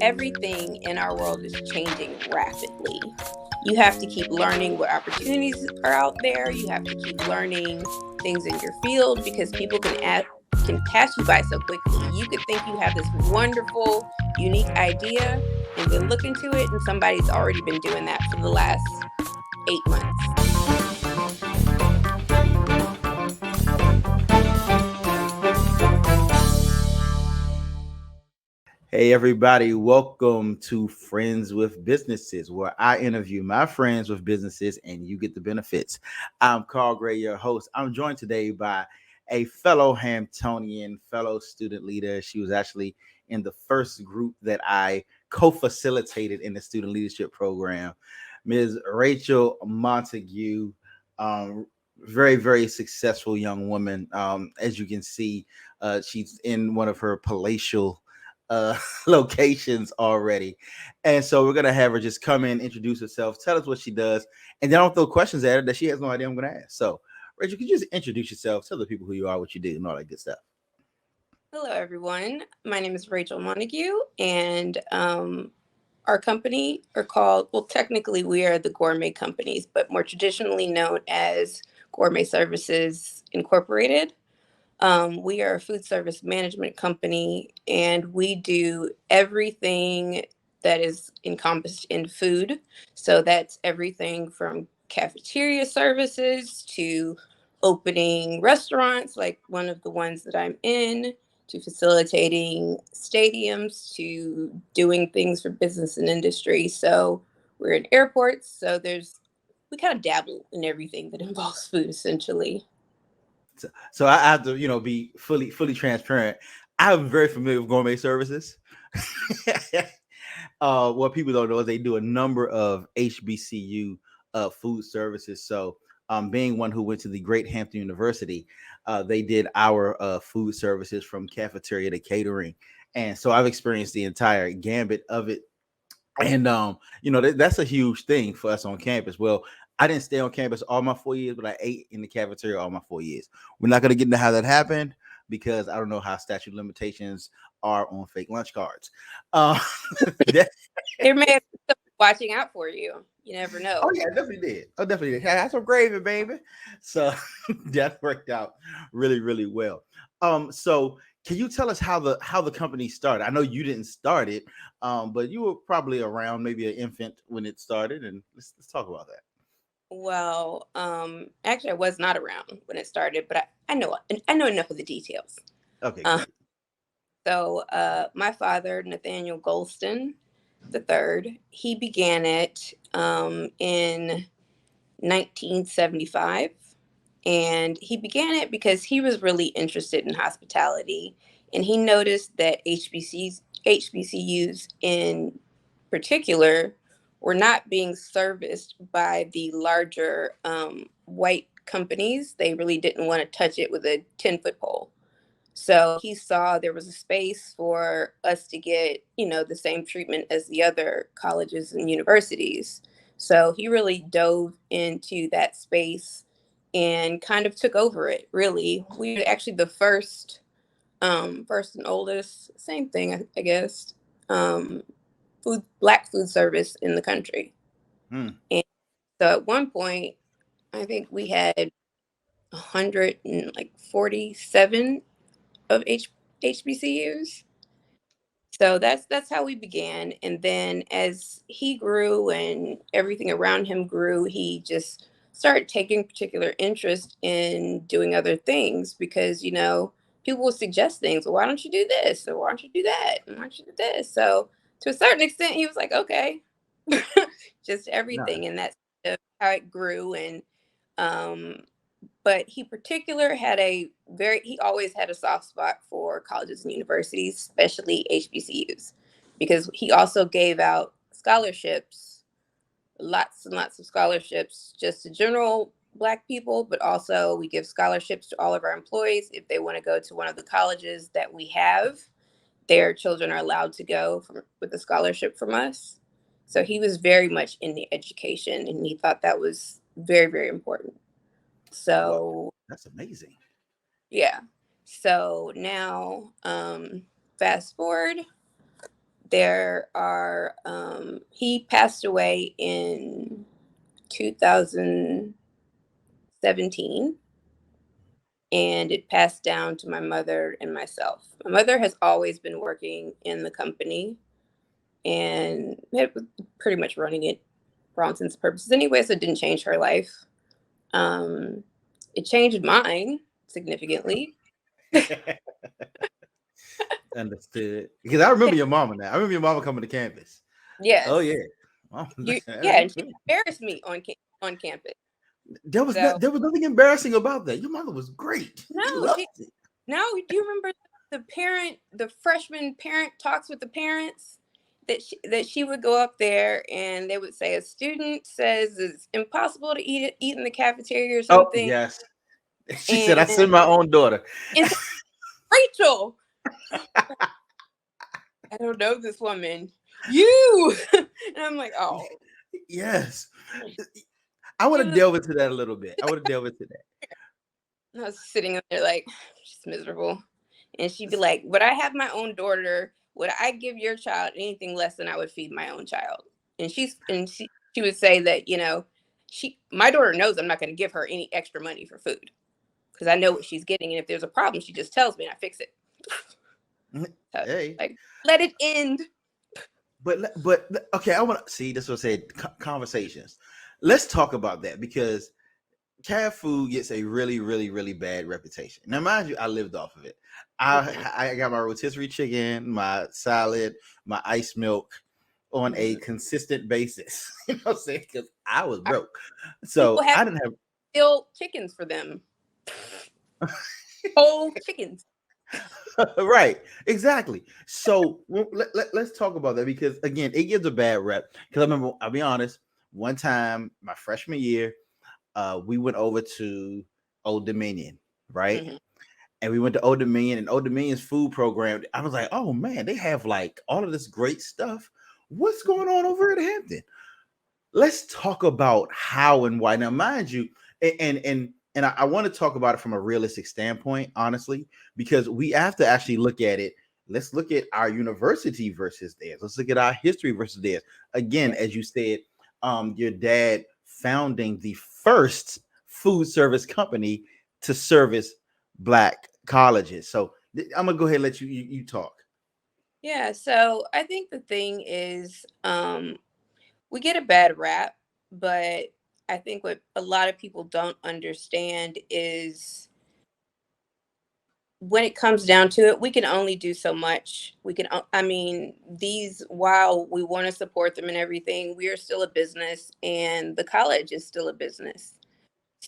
everything in our world is changing rapidly. You have to keep learning what opportunities are out there. You have to keep learning things in your field because people can pass you by so quickly. You could think you have this wonderful, unique idea and then look into it, and somebody's already been doing that for the last 8 months. Hey, everybody, welcome to Friends with Businesses, where I interview my friends with businesses and you get the benefits. I'm Carl Gray, your host. I'm joined today by a fellow Hamptonian, fellow student leader. She was actually in the first group that I co facilitated in the student leadership program, Ms. Rachel Montague. Very, very successful young woman. As you can see, she's in one of her palatial locations already. And so we're gonna have her just come in, introduce herself, tell us what she does, and then I'll throw questions at her that she has no idea I'm gonna ask. So Rachel, could you just introduce yourself, tell the people who you are, what you do, and all that good stuff? Hello, everyone. My name is Rachel Montague, and our company are called, well, technically we are the Gourmet Companies, but more traditionally known as Gourmet Services Incorporated. We are a food service management company, and we do everything that is encompassed in food. So that's everything from cafeteria services to opening restaurants, like one of the ones that I'm in, to facilitating stadiums, to doing things for business and industry. So we're in airports, so we kind of dabble in everything that involves food essentially. So I have to, be fully transparent. I'm very familiar with gourmet services. What people don't know is they do a number of HBCU food services. So, being one who went to the Great Hampton University, they did our food services from cafeteria to catering, and so I've experienced the entire gambit of it. And that's a huge thing for us on campus. Well, I didn't stay on campus all my 4 years, but I ate in the cafeteria all my 4 years. We're not going to get into how that happened because I don't know how statute limitations are on fake lunch cards. Uh, that- There may have been someone watching out for you. You never oh know. yeah, I definitely did. I definitely did. I had some gravy, baby. So that worked out really, really well. So can you tell us how the company started? I know you didn't start it, but you were probably around, maybe an infant when it started, and let's talk about that. Well, actually, I was not around when it started, but I know enough of the details. Okay, Uh, great. my father, Nathaniel Goldston III, he began it in 1975, and he began it because he was really interested in hospitality, and he noticed that HBCUs in particular were not being serviced by the larger white companies. They really didn't want to touch it with a 10-foot pole. So he saw there was a space for us to get, the same treatment as the other colleges and universities. So he really dove into that space and kind of took over it, really. We were actually the first and oldest, same thing, I guess, um, black food service in the country. Hmm. And so at one point, I think we had 147 of HBCUs. So that's how we began. And then as he grew and everything around him grew, he just started taking particular interest in doing other things because, people will suggest things. Well, why don't you do this? Or why don't you do that? And why don't you do this? So to a certain extent, he was like, okay, just No. everything. And that's how it grew. And um, but he always had a soft spot for colleges and universities, especially HBCUs, because he also gave out scholarships, lots and lots of scholarships just to general black people, but also we give scholarships to all of our employees if they want to go to one of the colleges that we have. Their children are allowed to go with a scholarship from us. So he was very much in the education, and he thought that was very, very important. Wow, So that's amazing. yeah. So now, fast forward There are, he passed away in 2017, and it passed down to my mother and myself. My mother has always been working in the company and had pretty much running it for all intents and purposes anyway, so it didn't change her life. Um, it changed mine significantly. Understood. Because I remember your mama now. I remember your mama coming to campus. Oh Yes. yeah. Oh, Yeah, and she embarrassed me on campus. So there was nothing embarrassing about that. Your mother was great. We no, loved it. no. Do you remember the freshman parent talks with the parents that she would go up there and they would say a student says it's impossible to eat in the cafeteria or Oh something, yes. She said, I and send my own daughter. it's Rachel. I don't know this woman. You and I'm like, oh, Yes. I want she to was. delve into that a little bit. I want to delve into that. I was sitting up there like, she's miserable. And she'd be like, would I have my own daughter? Would I give your child anything less than I would feed my own child? And she would say that, my daughter knows I'm not going to give her any extra money for food because I know what she's getting. And if there's a problem, she just tells me and I fix it. So, Hey. like, let it end. But okay, I want to see this. Was said conversations. Let's talk about that because cat food gets a really, really, really bad reputation. Now, mind you, I lived off of it. I got my rotisserie chicken, my salad, my ice milk on a consistent basis. You know what I'm saying? Because I was broke, People so have I didn't have still chickens for them. Whole chickens. right, exactly. So let's talk about that because again, it gives a bad rep. Because I remember, I'll be honest, one time my freshman year, we went over to Old Dominion, right? Mm-hmm. And we went to Old Dominion and Old Dominion's food program. I was like, oh man, they have like all of this great stuff. What's going on over at Hampton? Let's talk about how and why. Now, mind you, and I want to talk about it from a realistic standpoint, honestly, because we have to actually look at it. Let's look at our university versus theirs. Let's look at our history versus theirs. Again, as you said, your dad founding the first food service company to service Black colleges. So I'm gonna go ahead and let you talk. Yeah, so I think the thing is, we get a bad rap, but I think what a lot of people don't understand is when it comes down to it, we can only do so much. I mean, while we want to support them and everything, we are still a business and the college is still a business.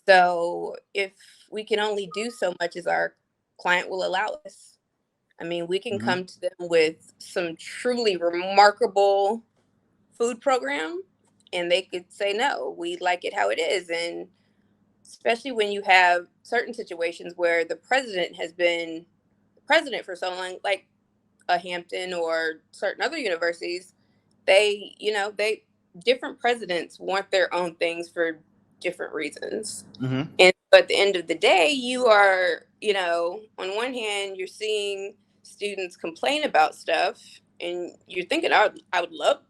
So if we can only do so much as our client will allow us, I mean, we can Mhm. come to them with some truly remarkable food program and they could say no, we like it how it is. And especially when you have certain situations where the president has been the president for so long, like a Hampton or certain other universities, they different presidents want their own things for different reasons. Mhm. And at the end of the day, you are, on one hand, you're seeing students complain about stuff and you're thinking, I would love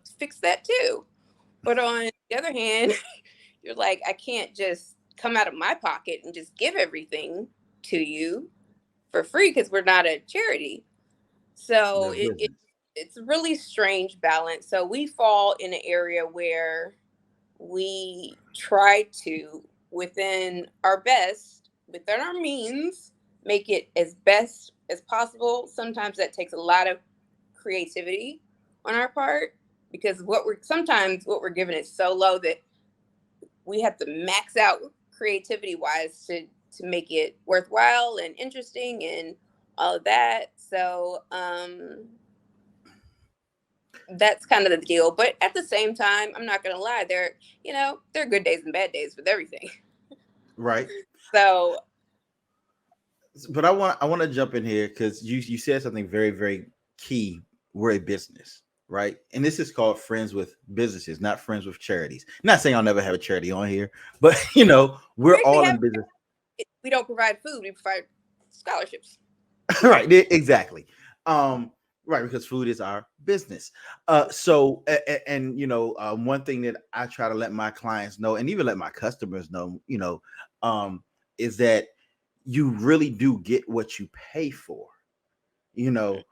to fix that too. But on the other hand, you're like, I can't just come out of my pocket and just give everything to you for free because we're not a charity. So The business. it's a really strange balance. So we fall in an area where we try to, within our means, make it as best as possible. Sometimes that takes a lot of creativity on our part because what we're given is so low that we have to max out creativity wise to make it worthwhile and interesting and all of that. So that's kind of the deal. But at the same time, I'm not gonna lie, there are good days and bad days with everything. Right. So But I want to jump in here because you said something very, very key. We're a business, right? And this is called friends with businesses, not friends with charities. Not saying I'll never have a charity on here, but we we're actually all have in business. we don't provide food, we provide scholarships. Right, exactly. um Right, because food is our business. And one thing that I try to let my clients know, and even let my customers know, um, is that you really do get what you pay for. You know,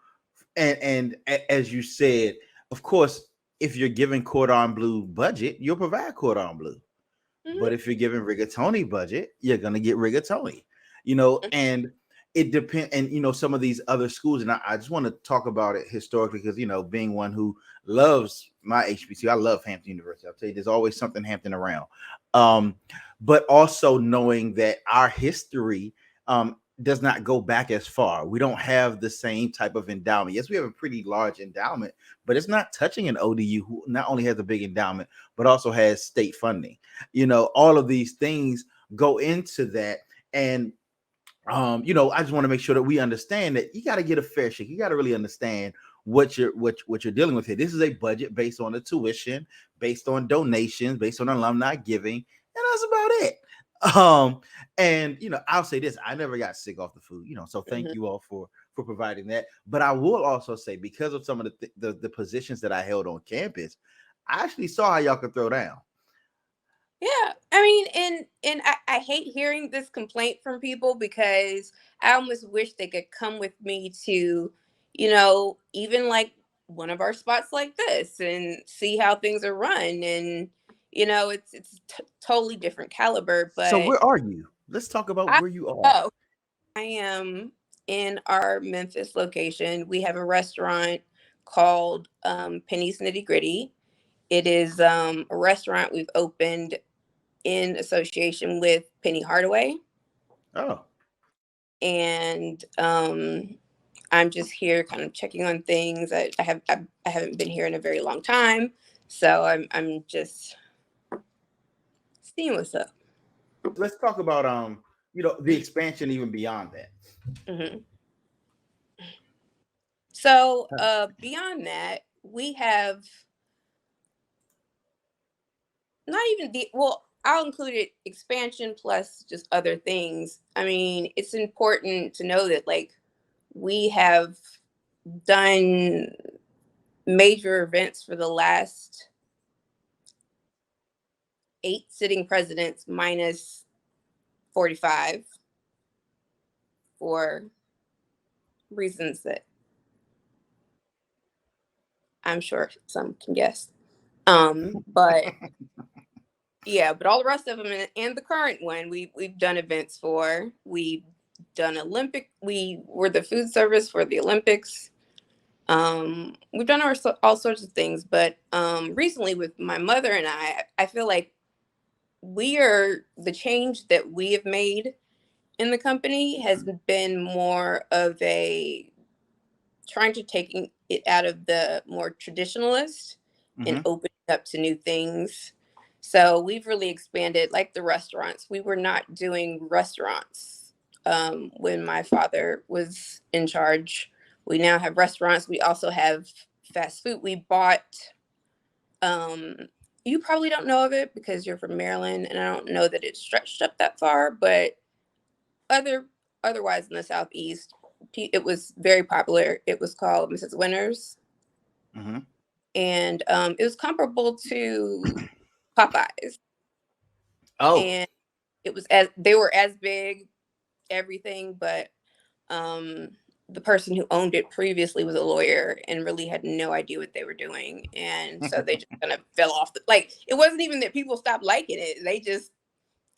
as you said, of course, if you're giving cordon bleu budget, you'll provide cordon bleu. But Mm-hmm. if you're giving rigatoni budget, you're gonna get rigatoni. And it depends. And some of these other schools, and I just want to talk about it historically because being one who loves my HBCU, I love Hampton University. I'll tell you, there's always something Hampton around. Um, but also knowing that our history does not go back as far. We don't have the same type of endowment. Yes, we have a pretty large endowment, but it's not touching an ODU who not only has a big endowment but also has state funding. All of these things go into that. And I just want to make sure that we understand that you got to get a fair shake. You got to really understand what you're dealing with here. This is a budget based on the tuition, based on donations, based on alumni giving, and that's about it. And I'll say this: I never got sick off the food. So thank Mm-hmm. you all for providing that. But I will also say, because of some of the positions that I held on campus, I actually saw how y'all could throw down. Yeah, I mean, and I hate hearing this complaint from people because I almost wish they could come with me to, even like one of our spots like this and see how things are run. And it's totally different caliber. So But where are you? Let's talk about I where you are. oh, I am in our Memphis location. We have a restaurant called Penny's Nitty Gritty. It is a restaurant we've opened in association with Penny Hardaway. Oh, And I'm just here kind of checking on things. I haven't been here in a very long time. So I'm just seeing what's up. let's talk about the expansion even beyond that. Hmm. So beyond that, we have not even the well, I'll include it expansion plus just other things. I mean, it's important to know that like we have done major events for the last 8 sitting presidents minus 45 for reasons that I'm sure some can guess. But yeah, but all the rest of them and the current one we've done events for. We've done Olympic. We were the food service for the Olympics. We've done all sorts of things, but recently with my mother and I feel like we are the change that we have made in the company has been more of a trying to taking it out of the more traditionalist and Hmm. opening up to new things. So we've really expanded, like the restaurants. We were not doing restaurants when my father was in charge. We now have restaurants. We also have fast food. We bought. Um, you probably don't know of it because you're from Maryland, and I don't know that it's stretched up that far. But other otherwise in the southeast, it was very popular. It was called Mrs. Winters, Hmm. and it was comparable to Popeyes, Oh, and it was as they were as big, everything, but um, the person who owned it previously was a lawyer and really had no idea what they were doing, and so they just kind of fell off the like. It wasn't even that people stopped liking it; they just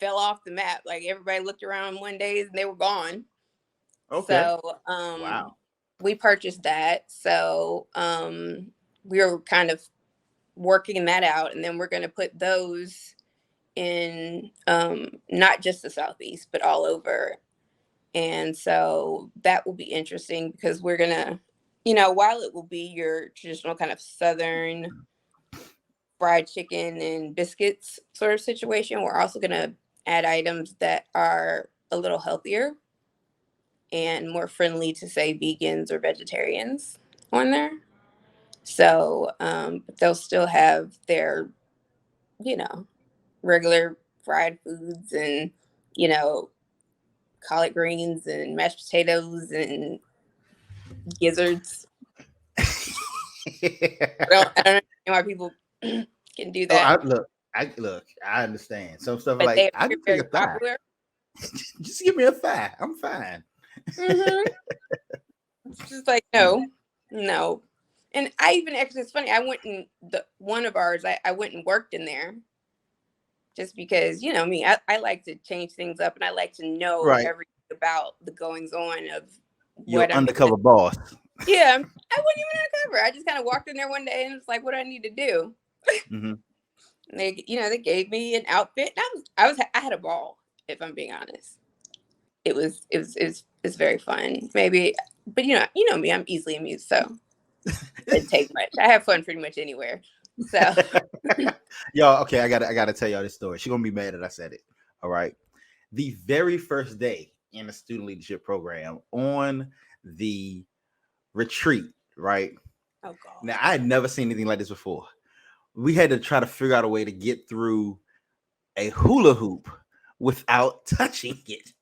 fell off the map. Like everybody looked around one day and they were gone. okay. So Wow. we purchased that. So we were kind of working that out, and then we're going to put those in not just the southeast, but all over. And so that will be interesting because we're gonna, while it will be your traditional kind of southern fried chicken and biscuits sort of situation, we're also gonna add items that are a little healthier and more friendly to say vegans or vegetarians on there. So, but they'll still have their, you know, regular fried foods and, you know, collard greens and mashed potatoes and gizzards. I don't understand why people can do Oh, that, I understand. Some stuff but like they I appear can take very a thigh. popular. Just give me a thigh. I'm fine. Hmm. It's just like, Mm. no, no. And I even actually, it's funny. I went in the one of ours. I went and worked in there just because, you know me. I like to change things up, and I like to know Right. everything about the goings on of Your what I'm doing. undercover boss. Yeah, I wasn't even undercover. I just kind of walked in there one day and was like, "What do I need to do?" Hmm. And they gave me an outfit. And I had a ball. If I'm being honest, it's very fun. Maybe, but you know me. I'm easily amused, so it didn't take much. I have fun pretty much anywhere. So, Y'all, okay, I gotta tell y'all this story. She's gonna be mad that I said it. All right. The very first day in the student leadership program on the retreat, right? oh god, Now I had never seen anything like this before. We had to try to figure out a way to get through a hula hoop without touching it.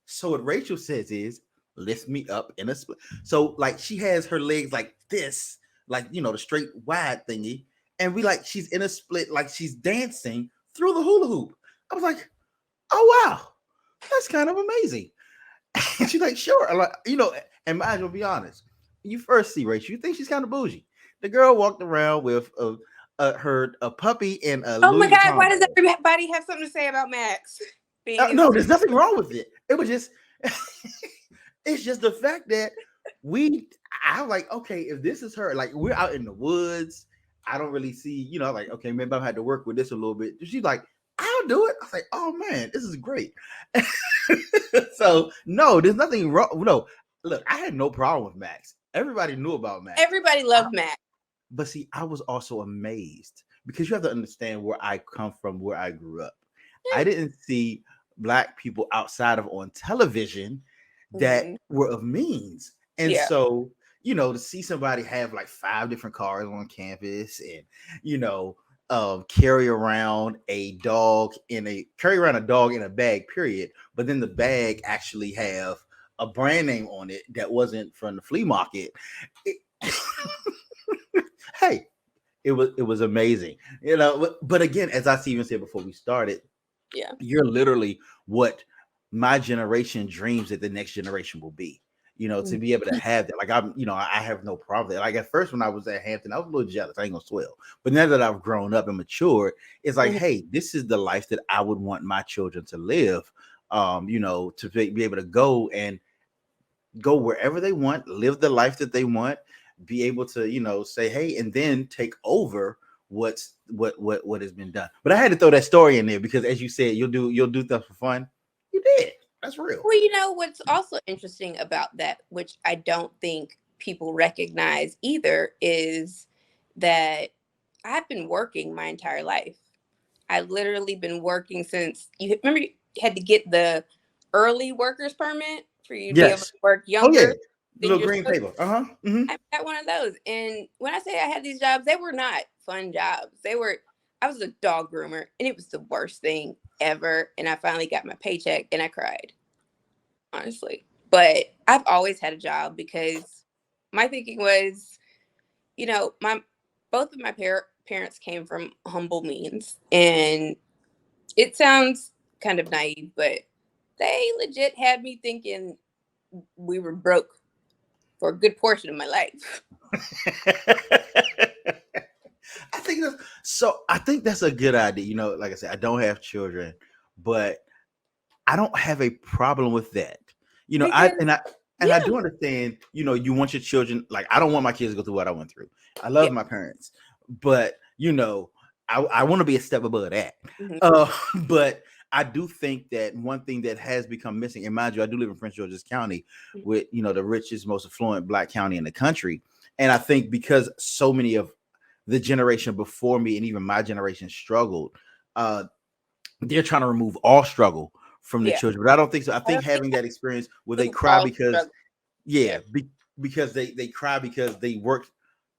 So what Rachel says is, lift me up in a split. So like she has her legs like this, like the straight wide thingy, and we like she's in a split, like she's dancing through the hula hoop. I was like, oh wow, that's kind of amazing. And she's like, sure. I'm like, and mind you, be honest. When you first see Rachel, you think she's kind of bougie. The girl walked around with a puppy and a oh my Louis god, Vuitton why does bag. everybody have something to say about Max being in? No, there's nothing wrong with it. It was just, it's just the fact that I'm like, okay, if this is her, like we're out in the woods, I don't really see, like, okay, maybe I've had to work with this a little bit. She's like, I'll do it. I was like, oh man, this is great. So no, there's nothing wrong. No, look, I had no problem with Max. Everybody knew about Max. Everybody I, loved Max. but see, I was also amazed because you have to understand where I come from, where I grew up. I didn't see black people outside of on television that Hmm. were of means. And Yeah. so, to see somebody have like 5 different cars on campus and, you know, carry around a dog in a bag, period. But then the bag actually have a brand name on it that wasn't from the flea market. It, hey, it was amazing, but again, as I even said before we started, Yeah. you're literally what my generation dreams that the next generation will be, to be able to have that. Like I have no problem with that. Like at first when I was at Hampton, I was a little jealous, I ain't gonna swell, but now that I've grown up and matured, it's like, Mhm. hey, this is the life that I would want my children to live, to be able to go wherever they want, live the life that they want, be able to, say, hey, and then take over what has been done. But I had to throw that story in there because as you said, you'll do stuff for fun. You did. That's real. Well, what's also interesting about that, which I don't think people recognize either, is that I've been working my entire life. I've literally been working since you remember you had to get the early workers permit for you to be able to Yes. work Oh yeah. younger The than little you're green supposed paper. Uh-huh. Mm-hmm. I got one of those. And when I say I had these jobs, they were not fun jobs. I was a dog groomer and it was the worst thing ever. And I finally got my paycheck and I cried, honestly. But I've always had a job because my thinking was, my both of my parents came from humble means. And it sounds kind of naive, but they legit had me thinking we were broke for a good portion of my life. I think that's a good idea. Like I said, I don't have children, but I don't have a problem with that. I Because, and I and I yeah, do understand, you want your children, like I don't want my kids to go through what I went through. I yeah. love my parents, but I want to be a step above that. Mhm. Uh but I do think that one thing that has become missing, and mind you, I do live in Prince George's County, with the richest, most affluent black county in the country. And I think because so many of the generation before me and even my generation struggled, uh they're trying to remove all struggle from the Yeah. children. But I don't think so. I I think don't think having that experience where they we cry all because, struggle. Yeah. yeah, because they cry because they worked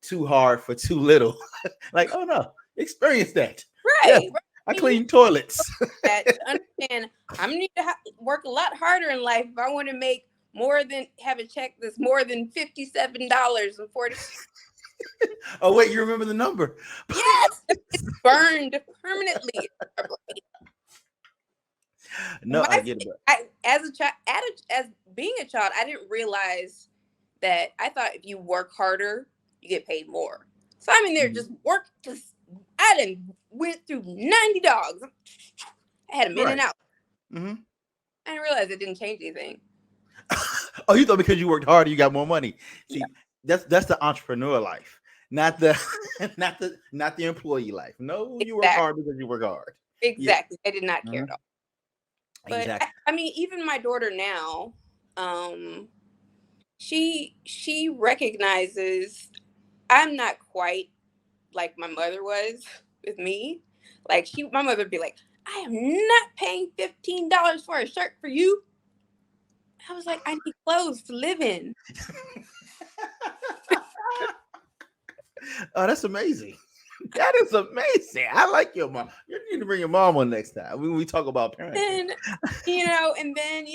too hard for too little. Like, oh no, experience that. Yes, Right. Right. I I mean, clean toilets. that to understand I'm gonna need to work a lot harder in life if I want to make more than have a check that's more than $57.40. Oh wait, you remember the number? Yes, it's burned permanently. No, My, I get it. as a child, as being a child, I didn't realize that. I thought if you work harder, you get paid more. So I'm in there Mhm. just work. Just I done went through 90 dogs. I had them in Right. and out. Hmm. I didn't realize it didn't change anything. Oh, you thought because you worked harder, you got more money. No, See, that's the entrepreneur life, not the not the employee life. No, you work exactly, hard because you work hard. Yeah. exactly. I did not care Mhm. at all. But Exactly. I mean, even my daughter now, um, she recognizes I'm not quite like my mother was with me. Like my mother would be like, "I am not paying $15 for a shirt for you." I was like, "I need clothes to live in." Oh, that's amazing. That is amazing. I like your mom. You need to bring your mom on next time when we talk about parenting. And and then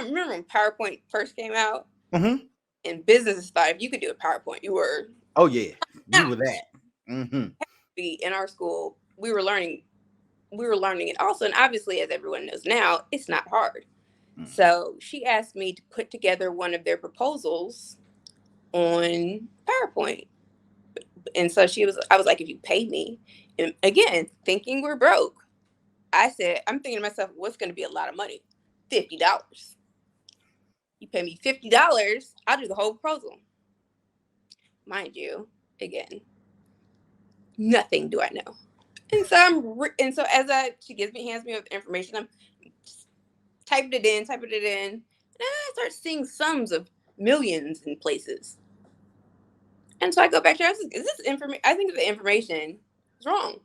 remember when PowerPoint first came out Hmm. and businesses thought if you could do a PowerPoint, you were Oh yeah, you were notch. that. Hmm. In our school, we were learning it also, and obviously, as everyone knows now, it's not hard. So she asked me to put together one of their proposals on PowerPoint. And so I was like, if you pay me, and again, thinking we're broke, I said, I'm thinking to myself, what's going to be a lot of money? $50. You pay me $50, I'll do the whole proposal. Mind you, again, nothing do I know. And so and so she hands me the information, I'm typing it in, and I start seeing sums of millions in places. And so I go back to her, I said, is this information? I think the information is wrong.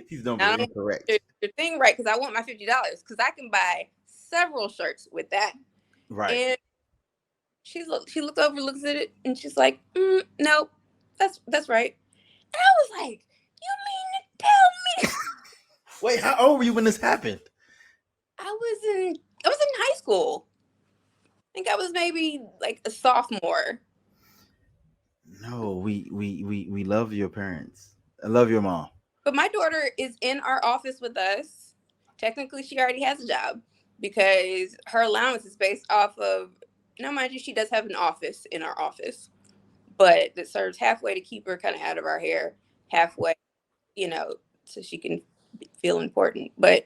He's number I don't incorrect. the thing right because I want my $50 because I can buy several shirts with that. Right. And she looked over, looks at it, and she's like, "No, that's right." And I was like, "You mean to tell me?" Wait, how old were you when this happened? I was in high school. I think I was maybe like a sophomore. No, we love your parents. I love your mom. But my daughter is in our office with us. Technically, she already has a job because her allowance is based off of. Now, mind you, she does have an office in our office, but that serves halfway to keep her kind of out of our hair, halfway, so she can feel important. But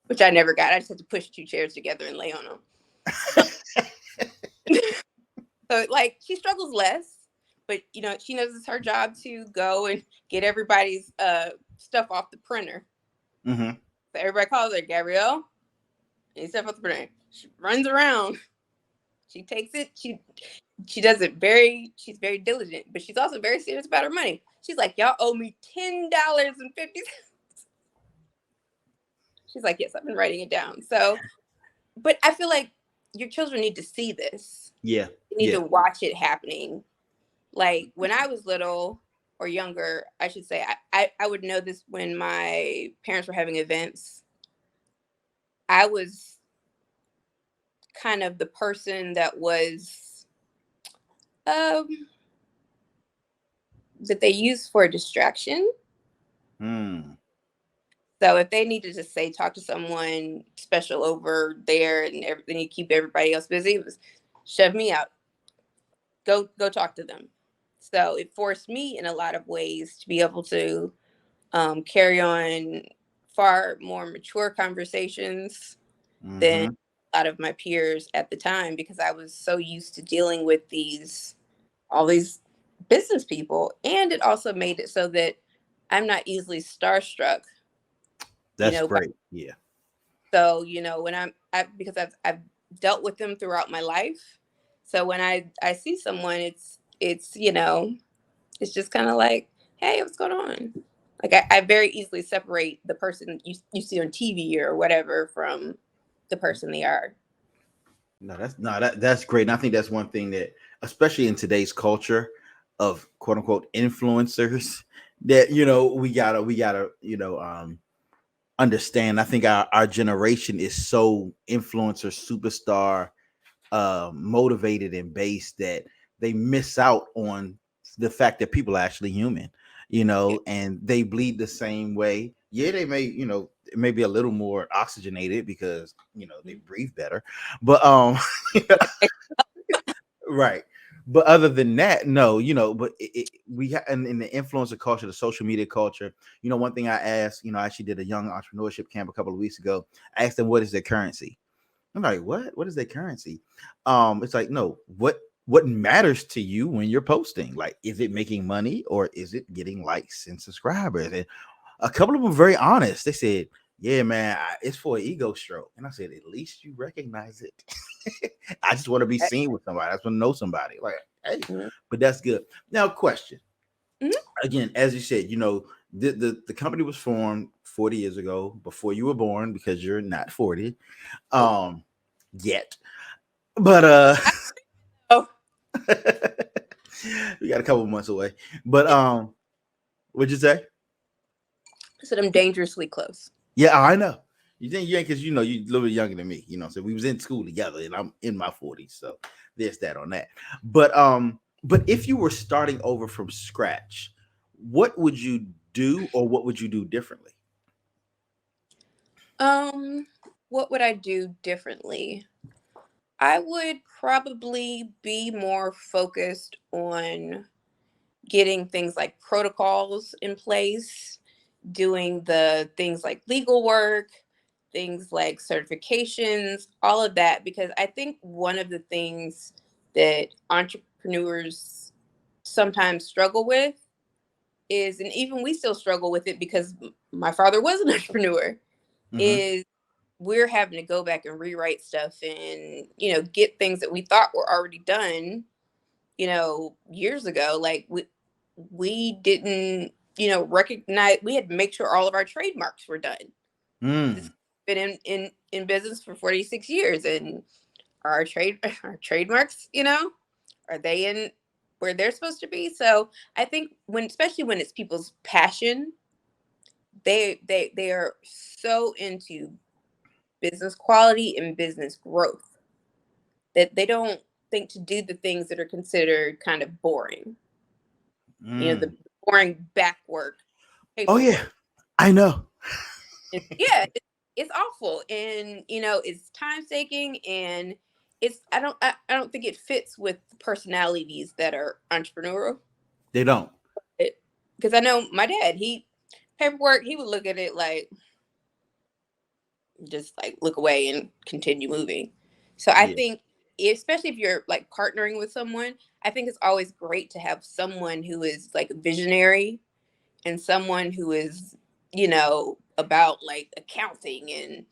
which I never got. I just had to push two chairs together and lay on them. So like she struggles less, but she knows it's her job to go and get everybody's stuff off the printer. Hmm. So everybody calls her Gabrielle. And stuff off the printer. She runs around. She takes it. She does it she's very diligent, but she's also very serious about her money. She's like, y'all owe me $10.50. She's like, yes, I've been writing it down. So, but I feel like your children need to see this. Yeah, They need yeah. to watch it happening. Like when I was little or younger, I should say, I would know this when my parents were having events. I was kind of the person um that they use for a distraction. Mm. So if they needed to say talk to someone special over there and everything, you keep everybody else busy, it was shove me out, go talk to them. So it forced me in a lot of ways to be able to carry on far more mature conversations than Hmm. a lot of my peers at the time because I was so used to dealing with all these business people, and it also made it so that I'm not easily starstruck. You That's know, great. Yeah. so when because I've dealt with them throughout my life. So when I see someone, it's just kind of like, hey, what's going on? Like I very easily separate the person you see on TV or whatever from the person they are. That's great. And I think that's one thing that, especially in today's culture of quote unquote influencers, that we gotta understand. I think our generation is so influencer superstar motivated and based that they miss out on the fact that people are actually human, and they bleed the same way. Yeah, they may, it may be a little more oxygenated because they breathe better, but right. But other than that, no, but we in the influencer culture, the social media culture, one thing I asked, I actually did a young entrepreneurship camp a couple of weeks ago. I asked them, what is their currency? I'm like, what? What is their currency? It's like, no, what matters to you when you're posting? Like, is it making money or is it getting likes and subscribers? And a couple of them were very honest. They said, yeah, man, it's for an ego stroke. And I said, at least you recognize it. I just want to be seen with somebody. I just want to know somebody. Like, hey, but that's good. Now, question. Again, as you said, the company was formed 40 years ago, before you were born, because you're not 40 yet. But Oh, we got a couple months away. But what'd you say? I said I'm dangerously close. Yeah, I know. You think you ain't, because you're a little bit younger than me, so we was in school together and I'm in my 40s. So there's that on that. But if you were starting over from scratch, what would you do, or what would you do differently? What would I do differently? I would probably be more focused on getting things like protocols in place, doing the things like legal work, things like certifications, all of that, because I think one of the things that entrepreneurs sometimes struggle with is, and even we still struggle with it because my father was an entrepreneur, Mm-hmm. is we're having to go back and rewrite stuff and, get things that we thought were already done, years ago. Like we didn't, recognize, we had to make sure all of our trademarks were done. This has Mm. been in business for 46 years, and our our trademarks, are they in where they're supposed to be? So I think especially when it's people's passion, they are so into business quality and business growth that they don't think to do the things that are considered kind of boring. The Mm. boring back work, Oh yeah, paperwork. I know. Yeah, it's awful, and it's time taking, and I don't think it fits with personalities that are entrepreneurial. They don't. Because I know my dad, paperwork, he would look at it like, just like look away and continue moving. So I Yeah. think, especially if you're like partnering with someone, I think it's always great to have someone who is like a visionary, and someone who is, about like accounting and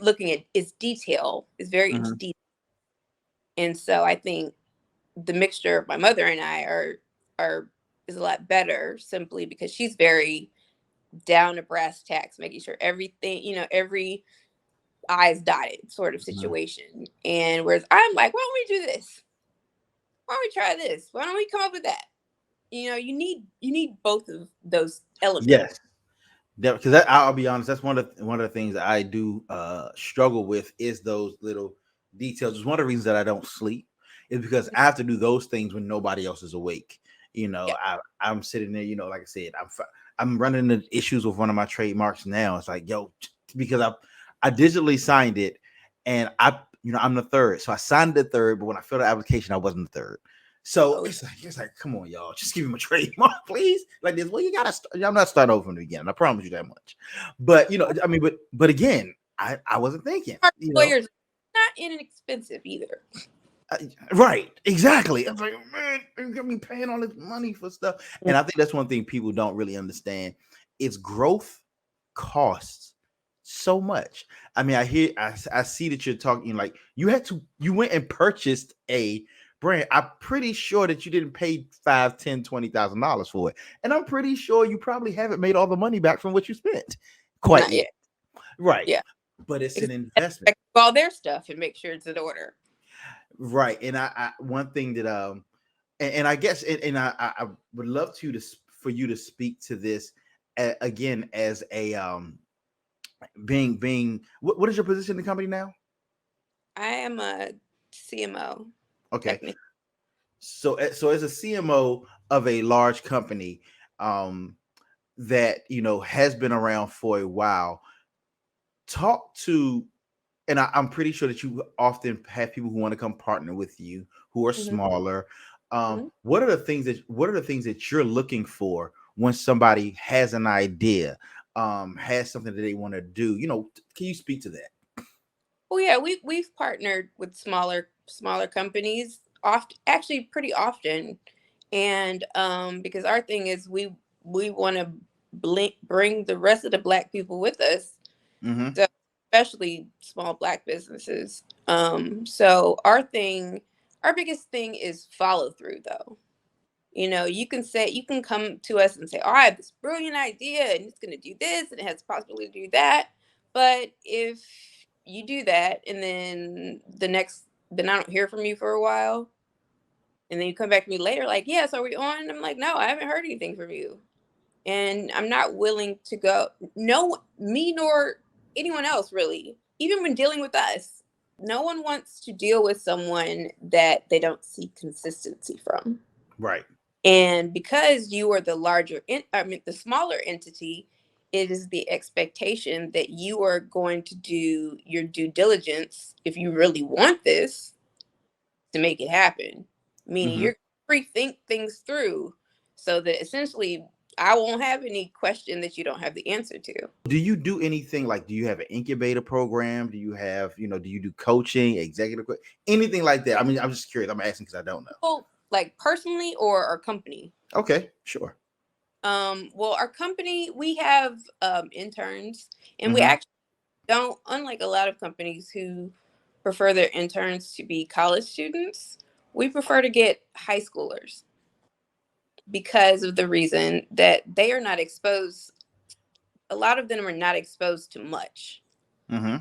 looking at its detail, is very into Mm-hmm. detail. And so I think the mixture of my mother and I are is a lot better, simply because she's very down to brass tacks, making sure everything, every I's dotted sort of Mm-hmm. situation. And whereas I'm like, why don't we do this? Why don't we try this? Why don't we come up with that? You need both of those elements. Yes. Because I'll be honest, that's one of the things that I do struggle with, is those little details. It's one of the reasons that I don't sleep, is because I have to do those things when nobody else is awake. Yeah. I'm sitting there, like I said, I'm running into issues with one of my trademarks now. It's like, yo, because I digitally signed it, and I'm the third, so I signed the third, but when I filled the application, I wasn't the third. So Oh, it's like, come on, y'all, just give him a trademark, please. Like this. Well, you gotta. I'm not starting over from the beginning. I promise you that much. But I mean, but again, I wasn't thinking. our lawyers not inexpensive either. Right, exactly. I was like, man, you got me paying all this money for stuff, and I think that's one thing people don't really understand. It's growth costs so much. I mean, I see that you're talking like you went and purchased a brand. I'm pretty sure that you didn't pay 5, 10, $20,000 for it, and I'm pretty sure you probably haven't made all the money back from what you spent quite Not yet. yet. Right, Yeah. but it's Because an they have to investment. check all their stuff and make sure it's in order. Right, and I one thing that and I guess and I would love for you to speak to this again as a being what is your position in the company now? I am a CMO, Okay. technically. So as a CMO of a large company, um, that has been around for a while, talk to, and I'm pretty sure that you often have people who want to come partner with you who are Mhm, smaller. mhm. What are the things that you're looking for when somebody has an idea, has something that they want to do? Can you speak to that? Well, yeah, we've partnered with smaller companies, often, actually pretty often, and because our thing is we want to bring the rest of the Black people with us, Mm-hmm. so especially small Black businesses. So our biggest thing is follow through, though. You can come to us and say, "Oh, I have this brilliant idea, and it's going to do this, and it has the possibility to do that." But if you do that, and then I don't hear from you for a while, and then you come back to me later, like, "Yes, are we on?" And I'm like, "No, I haven't heard anything from you," and I'm not willing to go. No, me nor anyone else really. Even when dealing with us, no one wants to deal with someone that they don't see consistency from. Right. And because you are the the smaller entity, it is the expectation that you are going to do your due diligence if you really want this to make it happen. Meaning Mm-hmm. you're pre-think things through so that essentially I won't have any question that you don't have the answer to. Do you do anything like? Do you have an incubator program? Do you have do you do coaching, anything like that? I mean, I'm just curious. I'm asking because I don't know. Well, like personally or our company. Okay, sure. Well, our company, we have interns, and we Mm-hmm. actually don't, unlike a lot of companies who prefer their interns to be college students, we prefer to get high schoolers because of the reason that they are not exposed. A lot of them are not exposed to much. Mm-hmm.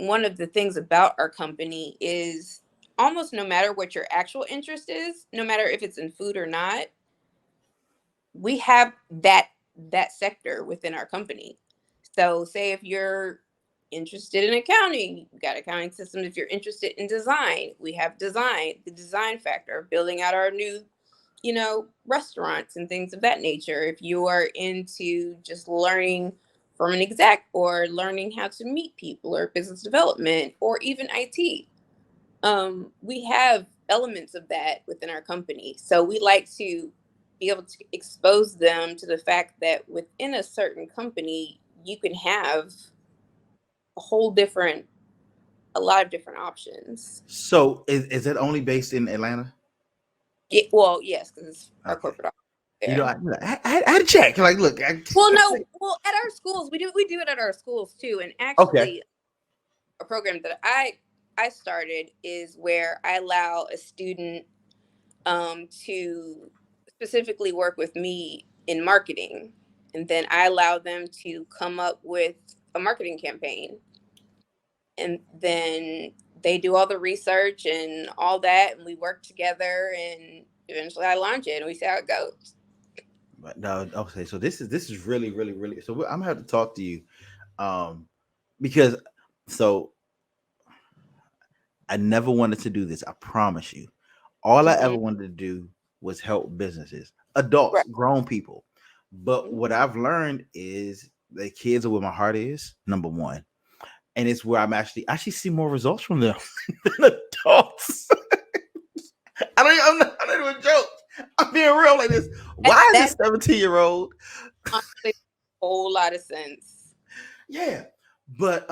One of the things about our company is almost no matter what your actual interest is, no matter if it's in food or not, we have that sector within our company. So say if you're interested in accounting, we got accounting systems. If you're interested in design, we have the design factor of building out our new, restaurants and things of that nature. If you are into just learning from an exec or learning how to meet people or business development or even IT, we have elements of that within our company. So we like to be able to expose them to the fact that within a certain company, you can have a whole different, a lot of different options. So is it only based in Atlanta? Well, yes, because it's our Okay. corporate office there. I had to check. Like, look. Well, no, well, at our schools, we do it at our schools too. And Okay. actually, a program that I started is where I allow a student to specifically work with me in marketing. And then I allow them to come up with a marketing campaign. And then they do all the research and all that. And we work together. And eventually I launch it and we see how it goes. But no, okay. So this is really, really, really. So I'm gonna have to talk to you, um, because so I never wanted to do this. I promise you. All I ever Hmm. wanted to do was help businesses, adults, Right. grown people. But Mhm. what I've learned is that kids are where my heart is, number one. And it's where I actually see more results from them than adults. I'm not even a joke. I'm being real like this. That, Why is that this 17-year-old? honestly makes a whole lot of sense. Yeah. But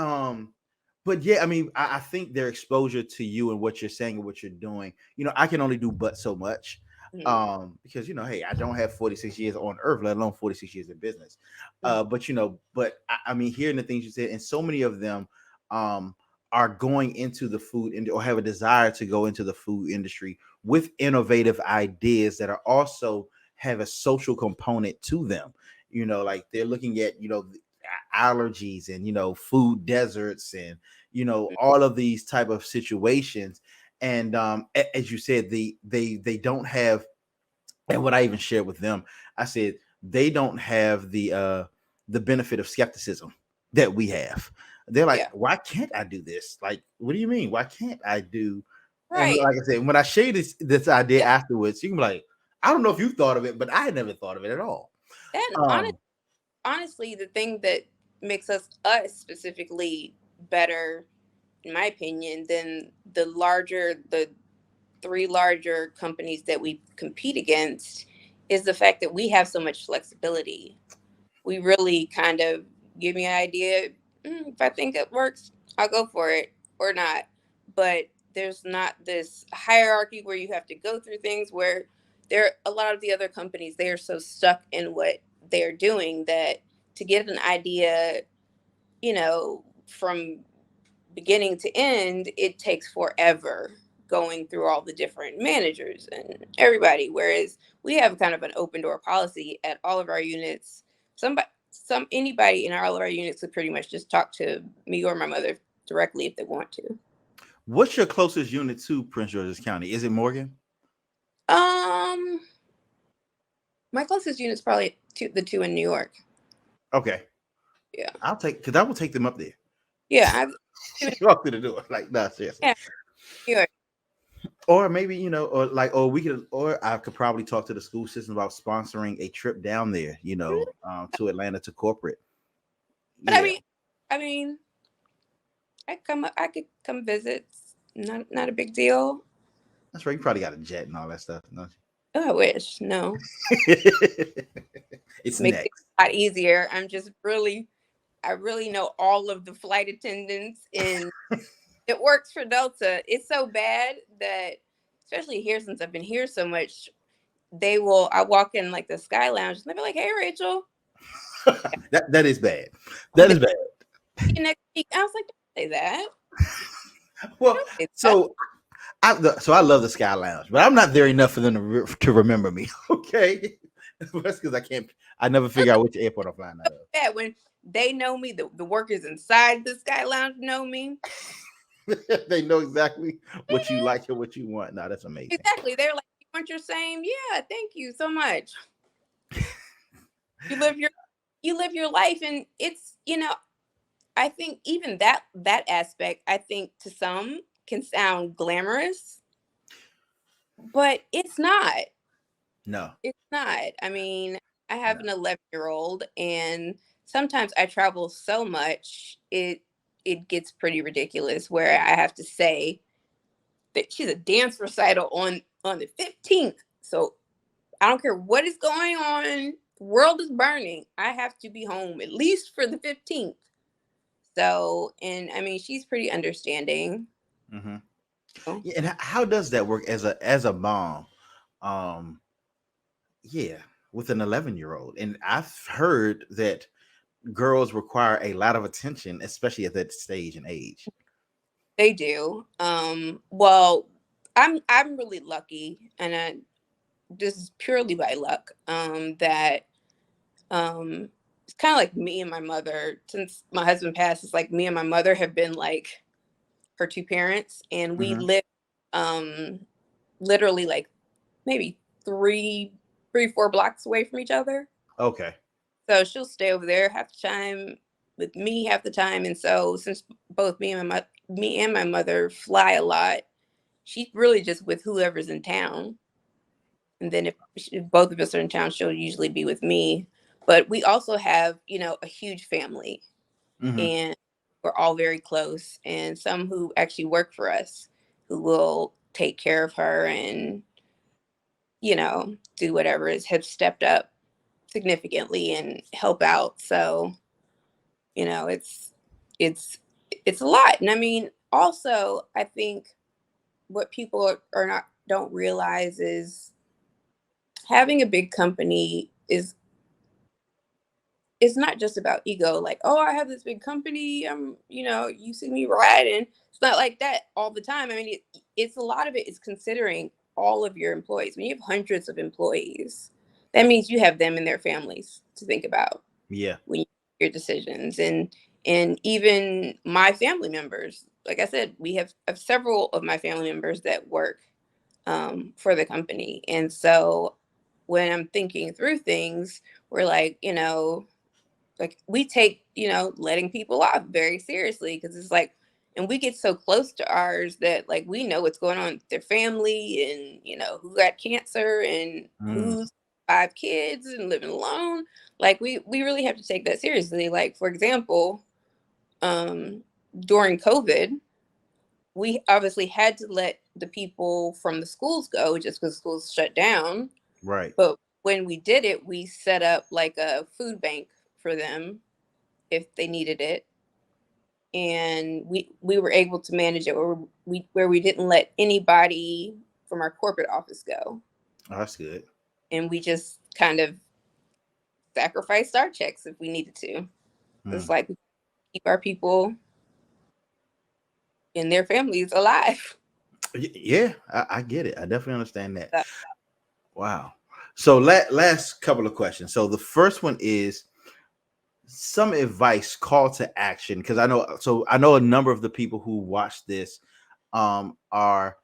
but yeah, I mean, I think their exposure to you and what you're saying and what you're doing, I can only do but so much. Mhm. Because hey, I don't have 46 years on earth, let alone 46 years in business. But I mean, hearing the things you said, and so many of them um are going into the food or have a desire to go into the food industry with innovative ideas that are also have a social component to them. Like they're looking at allergies and food deserts and all of these type of situations. And as you said, they don't have, and what I even shared with them, I said they don't have the benefit of skepticism that we have. They're like, Yeah. why can't I do this? Like, what do you mean? Why can't I do And Right. like I said, when I share this idea afterwards, you can be like, I don't know if you thought of it, but I had never thought of it at all. And Um, honestly, the thing that makes us specifically better, in my opinion, than the three larger companies that we compete against is the fact that we have so much flexibility. We really kind of give me an idea. If I think it works, I'll go for it or not. But there's not this hierarchy where you have to go through things where there a lot of the other companies, they are so stuck in what they're doing that to get an idea, from beginning to end, it takes forever going through all the different managers and everybody. Whereas we have kind of an open door policy at all of our units. Anybody in all of our units could pretty much just talk to me or my mother directly if they want to. what's your closest unit to Prince George's County? Is it Morgan? Um, my closest unit's probably the two in New York. Okay, Yeah, I will take them up there. yeah, Walk through the door, like no, seriously. yeah, New York. Or maybe or we could, or I could probably talk to the school system about sponsoring a trip down there, to Atlanta to corporate. But I Yeah, mean, I mean, I could come visit. Not a big deal. that's right. You probably got a jet and all that stuff. Don't Oh, I wish. No. you? It's Makes it next. a lot easier. I really know all of the flight attendants, and it works for Delta. It's so bad that, especially here since I've been here so much, I walk in like the Sky Lounge and they'll be like, "Hey, Rachel, That is bad. That they'll is bad. see you next week." I was like, "Don't say that. Well, Don't say that." so I love the Sky Lounge, but I'm not there enough for them to remember me. Okay, that's because I can't. I never figure out which airport I'm flying out Yeah, when they know me, the workers inside the Sky Lounge know me. of. They know exactly what you like and what you want. No, that's amazing. Exactly. They're like, "You want your same? Yeah, thank you so much. You live your you live your life." And it's, I think even that aspect, I think to some can sound glamorous, but it's not. No, It's not. I mean, I have no. an 11-year-old, and sometimes I travel so much it gets pretty ridiculous where I have to say that she's a dance recital on the 15th. So I don't care what is going on. The world is burning. I have to be home at least for the 15th. So, and I mean, she's pretty understanding. Hmm. Oh, Yeah, and how does that work as a mom? Um, yeah, with an 11-year-old, and I've heard that girls require a lot of attention, especially at that stage and age. they do. Well, I'm really lucky, and this is purely by luck. That it's kind of like me and my mother. Since my husband passed, it's like me and my mother have been like her two parents, and we Hmm. live um literally like maybe three, 4 blocks away from each other. Okay. So she'll stay over there half the time with me half the time. And so since both me and my mother fly a lot, she's really just with whoever's in town. And then if both of us are in town, she'll usually be with me. But we also have, a huge family, Hmm. and we're all very close. And some who actually work for us who will take care of her and, do whatever is have stepped up significantly and help out. So, you know, it's it's it's a lot. And I mean, also, I think what people are not don't realize is having a big company is not just about ego. Like, oh, I have this big company. You see me riding. It's not like that all the time. I mean, it's a lot of it is considering all of your employees. When you have hundreds of employees, that means you have them and their families to think about Yeah. when you make your decisions. And even my family members, like I said, we have several of my family members that work for the company. And so when I'm thinking through things, we're like we take letting people off very seriously, because it's like And we get so close to ours that like we know what's going on with their family and who got cancer and Mm, who's 5 kids and living alone. Like we really have to take that seriously. Like for example, um during COVID, we obviously had to let the people from the schools go just because schools shut down. right. But when we did it, we set up like a food bank for them if they needed it, and we were able to manage it where we didn't let anybody from our corporate office go, Oh, that's good. and we just kind of sacrificed our checks if we needed to. It's Mm. like we keep our people and their families alive. Yeah, I get it. I definitely understand that. So, Wow. So last couple of questions. So the first one is some advice, call to action, because I know a number of the people who watch this are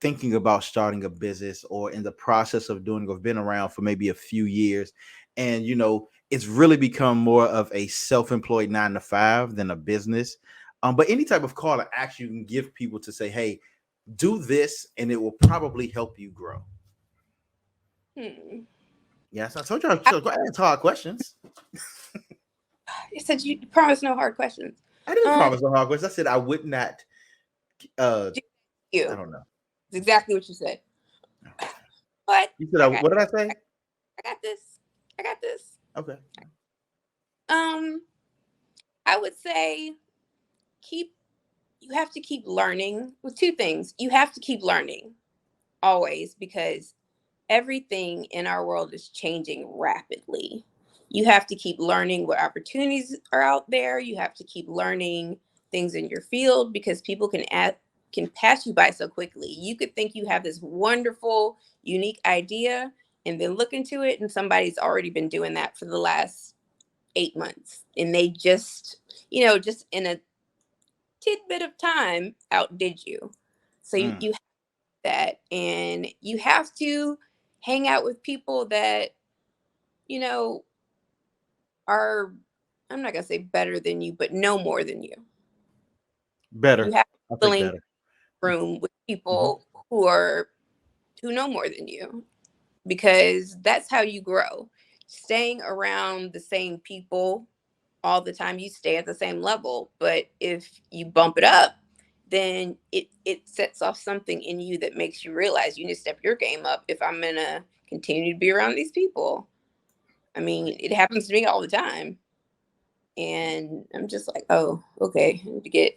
thinking about starting a business or in the process of doing or have been around for maybe a few years, and it's really become more of a self-employed 9 to 5 than a business. But any type of call to action you can give people to say, hey, do this and it will probably help you grow. hmm. Yes, I told you. So go ahead and talk questions. You said you promised no hard questions. I didn't Um, promise no hard questions. I said I would not. uh do I you? don't know. It's exactly what you said. But You said I got, what did I say? I got this. I got this. Okay. Um, I would say keep. You have to keep learning with two things. You have to keep learning always because everything in our world is changing rapidly. You have to keep learning what opportunities are out there. You have to keep learning things in your field because people can pass you by so quickly. You could think you have this wonderful, unique idea and then look into it and somebody's already been doing that for the last 8 months and they just in a tidbit of time outdid you. So Mm, you have that and you have to hang out with people that you know are, I'm not gonna say better than you, but know more than you. You better. have to I'll be take willing to better. room with Mhm. people who know more than you because that's how you grow. Staying around the same people all the time, you stay at the same level. But if you bump it up, then it sets off something in you that makes you realize you need to step your game up if I'm gonna continue to be around these people. I mean, it happens to me all the time. And I'm just like, oh, okay. I need to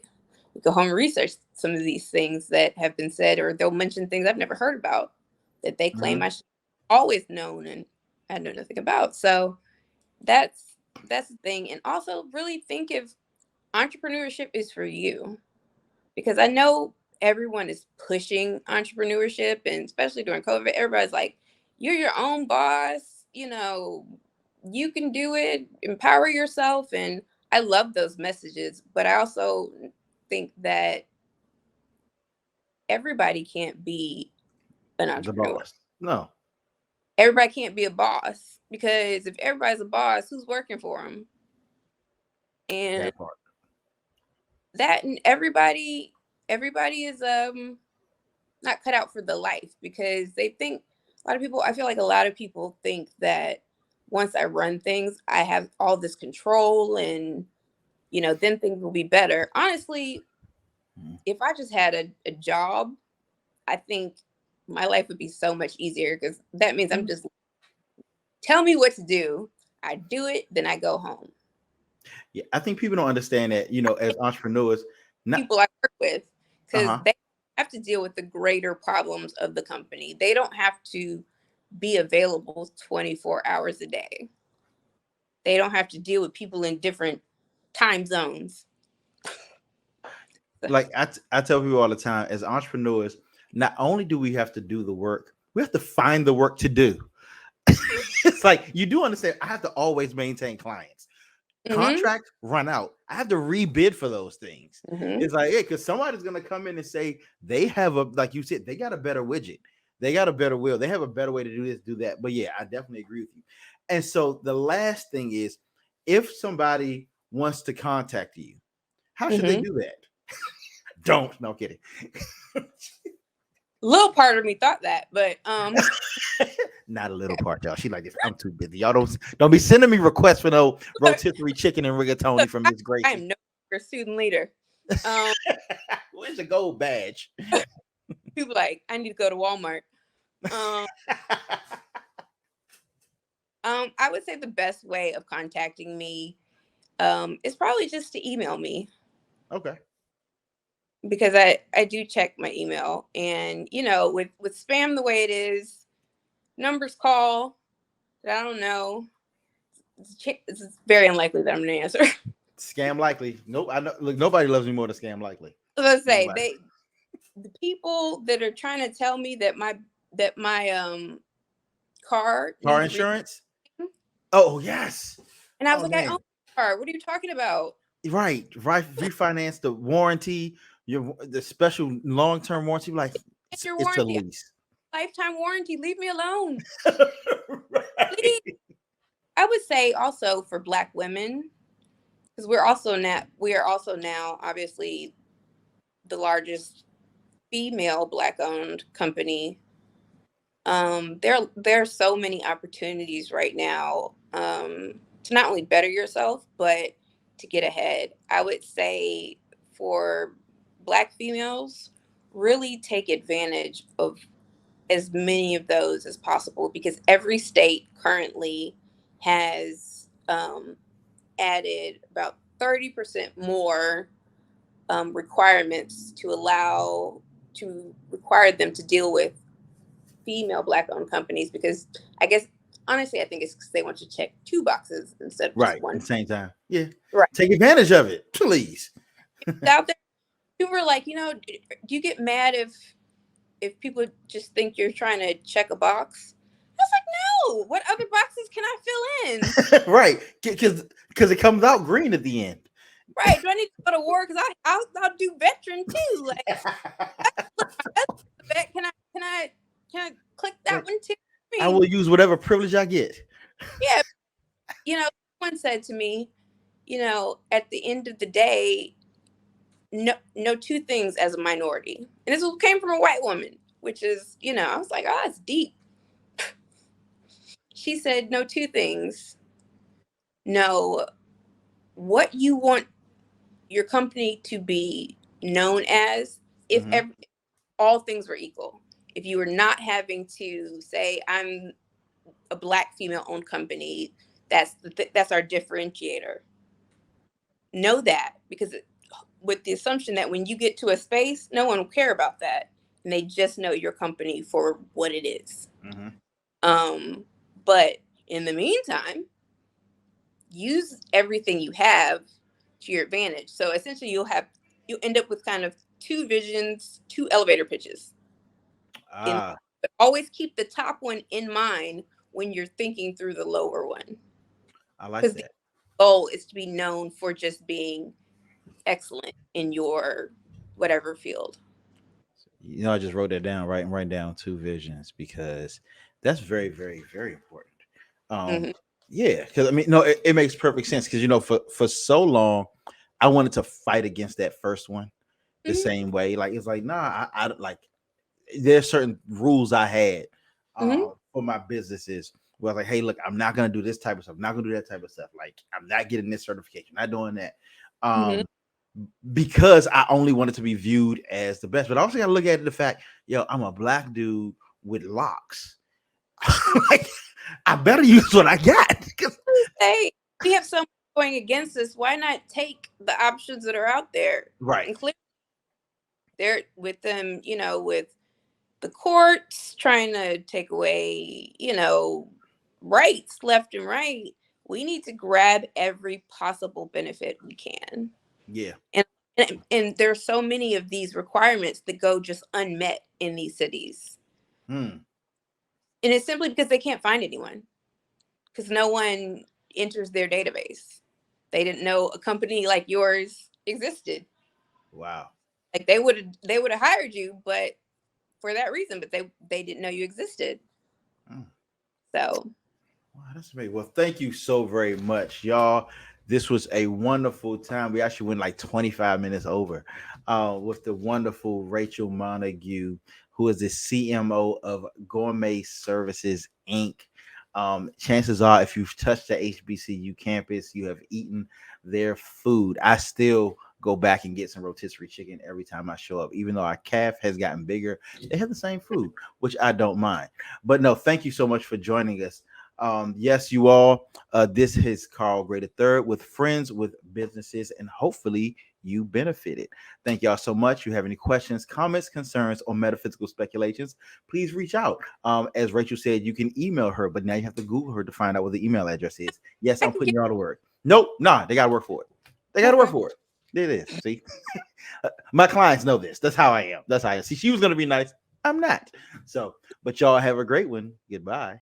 go home and research some of these things that have been said, or they'll mention things I've never heard about that they claim Mhm. I should always known and I know nothing about. So that's the thing. And also really think if entrepreneurship is for you. Because I know everyone is pushing entrepreneurship and especially during COVID, everybody's like, you're your own boss, you can do it, empower yourself. And I love those messages, but I also think that everybody can't be an The entrepreneur. boss. No, Everybody can't be a boss because if everybody's a boss, who's working for them? And that part. that and everybody is not cut out for the life because they think a lot of people, I feel like a lot of people think that once I run things, I have all this control and then things will be better. Honestly, Mhm. if I just had a job, I think my life would be so much easier because that means I'm just tell me what to do. I do it, then I go home. Yeah, I think people don't understand that, as entrepreneurs, not People I work with because uh-huh. they have to deal with the greater problems of the company. They don't have to be available 24 hours a day. They don't have to deal with people in different time zones. Like I tell people all the time, as entrepreneurs, not only do we have to do the work, we have to find the work to do. It's like you do understand, I have to always maintain clients. Hmm. Contracts run out. I have to rebid for those things. Hmm. It's like, hey, because somebody's gonna come in and say they have like you said, they got a better widget, they got a better wheel, they have a better way to do this, do that. But yeah, I definitely agree with you. And so the last thing is, if somebody wants to contact you, how should they Hmm. do that? Don't. No kidding. Little part of me thought that, but Not a little part, y'all. She like this. I'm too busy. Y'all don't be sending me requests for no rotisserie chicken and rigatoni look, from Miss I Gracie. am no longer student leader. Um, Where's the gold badge? People like, I need to go to Walmart. Um, I would say the best way of contacting me is probably just to email me, Okay. because I do check my email, and with spam the way it is, numbers call that I don't know. It's very unlikely that I'm gonna answer. Scam likely. Nope. I know. Look, nobody loves me more than scam likely. Let's say Nobody. the people that are trying to tell me that my car Car needs insurance. Oh yes. and I was Oh like, I own man. a car. What are you talking about? Right. Refinance the warranty. The special long term warranty. Like It's your it's a warranty, lease. lifetime warranty. Leave me alone, Right. please. I would say also for Black women, because we are also now obviously the largest female Black owned company. There are so many opportunities right now, to not only better yourself but to get ahead. I would say for Black females, really take advantage of as many of those as possible, because every state currently has added about 30% more requirements to require them to deal with female Black owned companies, because I guess honestly I think it's because they want to check two boxes instead of just Right. At one. the same time. Yeah. Right. Take advantage of it, please. It's out there. People are like, do you get mad if people just think you're trying to check a box? I was like, no. What other boxes can I fill in? Right. Because it comes out green at the end. Right? Do I need to go to war? Because I'll do veteran too. Like, can I click that Like, one too? I I mean, will use whatever privilege I get. yeah. Someone said to me, at the end of the day, know two things as a minority. And this came from a white woman, which is, I was like, oh, it's deep. She said, know two things. Know what you want your company to be known as, if Mhm. all things were equal. If you were not having to say, I'm a Black female owned company, that's our differentiator. Know that, because with the assumption that when you get to a space, no one will care about that, and they just know your company for what it is. Mhm. But in the meantime, use everything you have to your advantage. So essentially, you end up with kind of two visions, two elevator pitches. Ah, But always keep the top one in mind when you're thinking through the lower one, I like because the that. goal is to be known for just being excellent in your whatever field. I just wrote that down. Write down two visions because that's very, very, very important. Um, Hmm. yeah, because I mean, no, it makes perfect sense because for so long, I wanted to fight against that first one the Hmm. same way. Like it's like, nah, I like there's certain rules I had Hmm. for my businesses where I was like, hey, look, I'm not gonna do this type of stuff, I'm not gonna do that type of stuff. Like I'm not getting this certification, not doing that. Hmm. Um, because I only wanted to be viewed as the best. But I also got to look at the fact, I'm a Black dude with locks. Like, I better use what I got. Say we have so much going against us. Why not take the options that are out there Right. and clear there with them? With the courts trying to take away, rights left and right. We need to grab every possible benefit we can. Yeah. And there's so many of these requirements that go just unmet in these cities. Hmm. And it's simply because they can't find anyone, because no one enters their database. They didn't know a company like yours existed. Wow. Like they would have hired you, but for that reason, but they didn't know you existed. Hmm. So Wow, that's amazing. Well, thank you so very much, y'all. This was a wonderful time. We actually went like 25 minutes over with the wonderful Rachel Montague, who is the CMO of Gourmet Services Inc. Chances are, if you've touched the HBCU campus, you have eaten their food. I still go back and get some rotisserie chicken every time I show up, even though our calf has gotten bigger. They have the same food, which I don't mind. But no, thank you so much for joining us. Yes, you all. This is Carl Gray III with Friends with Businesses, and hopefully you benefited. Thank y'all so much. You have any questions, comments, concerns, or metaphysical speculations, please reach out. As Rachel said, you can email her, but now you have to Google her to find out what the email address is. Yes, I I'm can putting get you all to work. Nope, nah, they got to work for it. They got to work okay. for it. There it is. See, my clients know this. That's how I am. That's how I am. See, she was going to be nice. I'm not. So, but y'all have a great one. Goodbye.